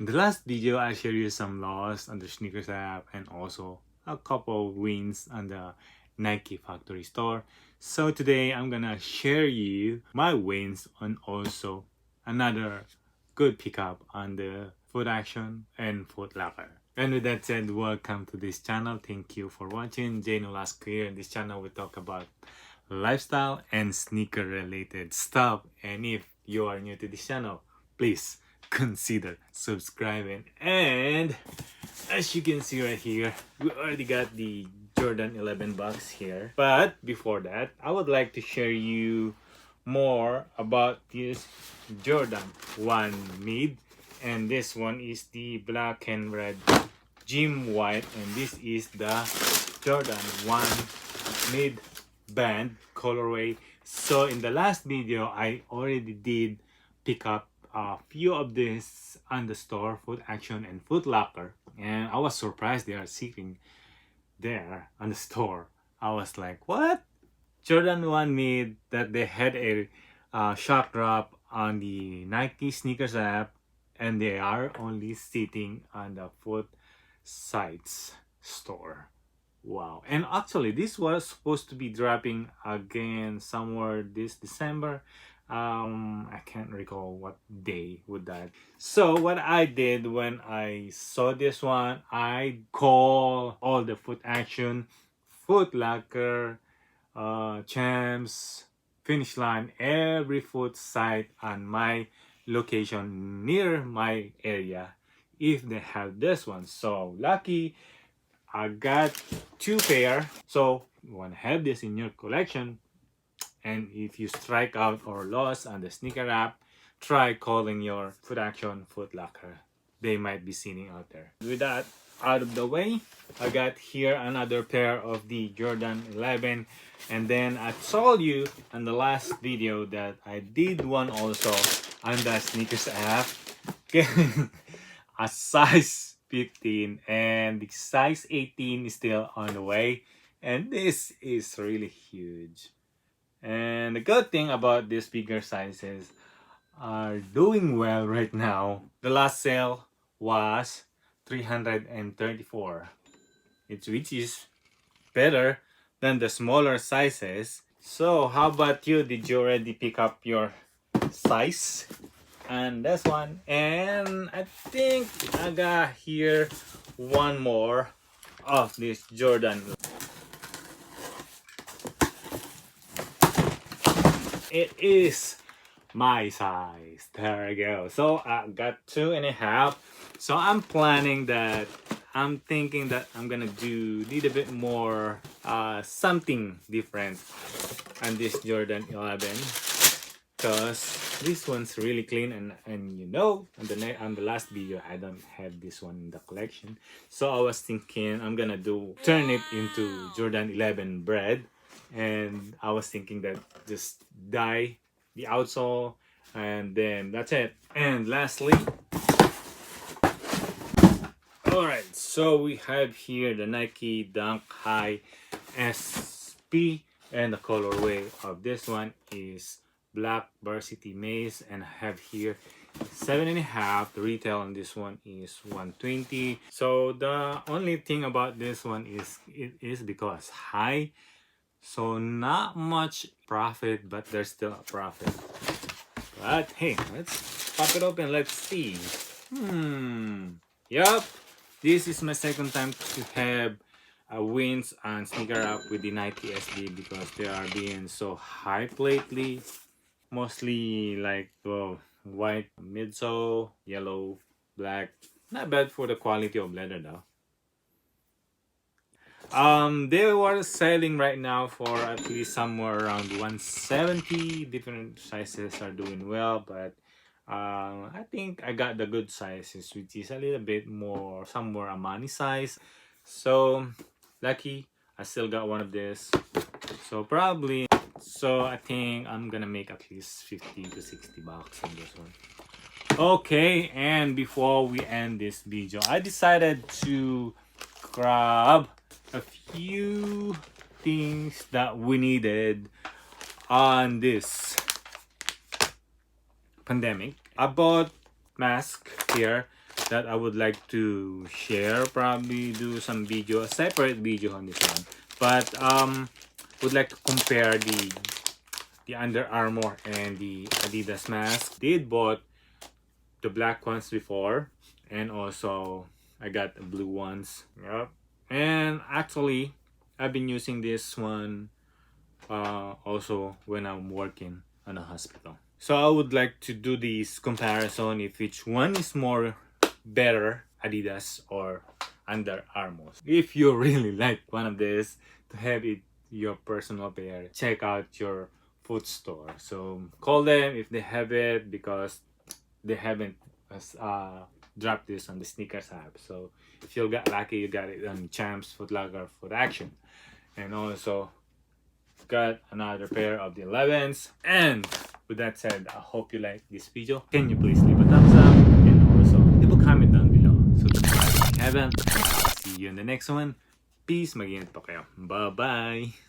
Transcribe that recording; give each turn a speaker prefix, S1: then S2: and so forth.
S1: the last video, I shared you some loss on the sneakers app and also a couple wins on the Nike factory store. So today I'm gonna share you my wins on also another good pickup on the Foot Action and Foot Locker. And with that said, welcome to this channel. Thank you for watching. Nolasco here. In this channel we talk about lifestyle and sneaker related stuff. And if you are new to this channel, please consider subscribing. And as you can see right here, we already got the Jordan 11 box here. But before that, I would like to share you more about this Jordan 1 mid. And this one is the black and red gym white, and this is the Jordan 1 mid band colorway. So in the last video, I already did pick up a few of this on the store, Foot Action and Foot Locker, and I was surprised they are sitting there on the store. I was like, what? Jordan 1 mid that they had a shock drop on the Nike sneakers app, and they are only sitting on the Foot Sites store. Wow. And actually this was supposed to be dropping again somewhere this December. I can't recall what day would that. So what I did when I saw this one, I call all the Foot Action, Foot Locker, Champs, Finish Line, every foot site on my location near my area if they have this one. So lucky I got 2 pair. So you want to have this in your collection, and if you strike out or lost on the sneaker app, try calling your Foot Action, Foot Locker. They might be sitting out there. With that out of the way, I got here another pair of the Jordan 11, and then I told you in the last video that I did one also on the sneakers app, a size 15, and the size 18 is still on the way, and this is really huge. And the good thing about these bigger sizes are doing well right now. The last sale was 334, which is better than the smaller sizes. So how about you? Did you already pick up your size? And this one, and I think I got here one more of this Jordan. It is my size. There we go. So I got 2.5. So I'm planning that, I'm thinking that I'm gonna do a little bit more something different on this Jordan 11, because this one's really clean, and you know, on the last video I don't have this one in the collection. So I was thinking I'm gonna turn it into Jordan 11 bread, and I was thinking that just dye the outsole, and then that's it. And lastly, alright, so we have here the Nike Dunk High SP, and the colorway of this one is Black Varsity Maze, and I have here 7.5. The retail on this one is 120. So the only thing about this one is it is because high, so not much profit, but there's still a profit. But hey, let's pop it open, let's see. Yup, this is my second time to have wins on sneaker app with the Nike SB, because they are being so hype lately. Mostly like white midsole, yellow, black. Not bad for the quality of leather though. They were selling right now for at least somewhere around 170. Different sizes are doing well, but I think I got the good sizes, which is a little bit more somewhere a money size. So lucky I still got one of this. So probably, so I think I'm gonna make at least 50 to 60 bucks on this one. Okay, and before we end this video, I decided to grab a few things that we needed on this pandemic. I bought mask here that I would like to share. Probably do some video, a separate video on this one. But would like to compare the Under Armour and the Adidas mask. Did bought the black ones before, and also I got the blue ones. Yep. And actually, I've been using this one also when I'm working in a hospital. So I would like to do this comparison if which one is more better, Adidas or Under Armour. If you really like one of this to have it your personal pair, check out your food store. So call them if they have it, because they haven't dropped this on the sneakers app. So if you got lucky, you got it on Champs, Foot Locker, Foot Action. And also got another pair of the 11s. And with that said, I hope you like this video. Can you please leave a thumbs up and also leave a comment down below. Subscribe if you haven't. See you in the next one. Peace. Mag-ingat po kayo. Bye-bye.